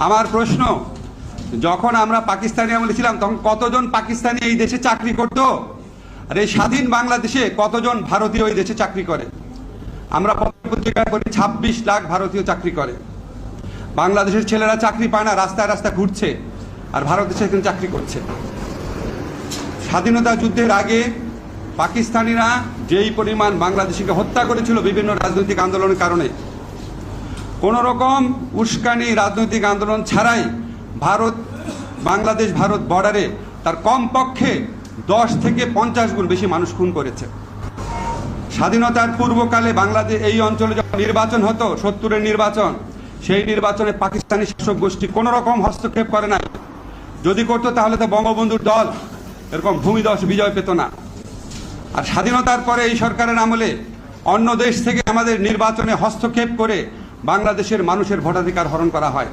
আমার প্রশ্ন, যখন আমরা পাকিস্তানি আমলে ছিলাম তখন কতজন পাকিস্তানি এই দেশে চাকরি করত? আর এই স্বাধীন বাংলাদেশে কতজন ভারতীয় এই দেশে চাকরি করে? আমরা পত্রিকায় পড়ি 26 লাখ ভারতীয় চাকরি করে। বাংলাদেশের ছেলেরা চাকরি পায় না, রাস্তায় রাস্তায় ঘুরছে, আর ভারতে সেখানে চাকরি করছে। স্বাধীনতা যুদ্ধের আগে পাকিস্তানিরা যেই পরিমাণ বাংলাদেশিকে হত্যা করেছিল বিভিন্ন রাজনৈতিক আন্দোলনের কারণে, কোন রকম উস্কানি রাজনৈতিক আন্দোলন ছাড়াই বাংলাদেশ ভারত বর্ডারে তার কমপক্ষে 10 থেকে 50 গুণ বেশি মানুষ খুন করেছে। স্বাধীনতার পূর্বকালে বাংলাদেশ এই অঞ্চলে যখন নির্বাচন হতো, 70-এর নির্বাচন, সেই নির্বাচনে পাকিস্তানি শাসক গোষ্ঠী কোন রকম হস্তক্ষেপ করে না। যদি করতো তাহলে তো বঙ্গবন্ধুর দল এরকম ভূমিধস বিজয় পেত না। আর স্বাধীনতার পরে এই সরকারের আমলে অন্য দেশ থেকে আমাদের নির্বাচনে হস্তক্ষেপ করে বাংলাদেশের মানুষের ভোটাধিকার হরণ করা হয়।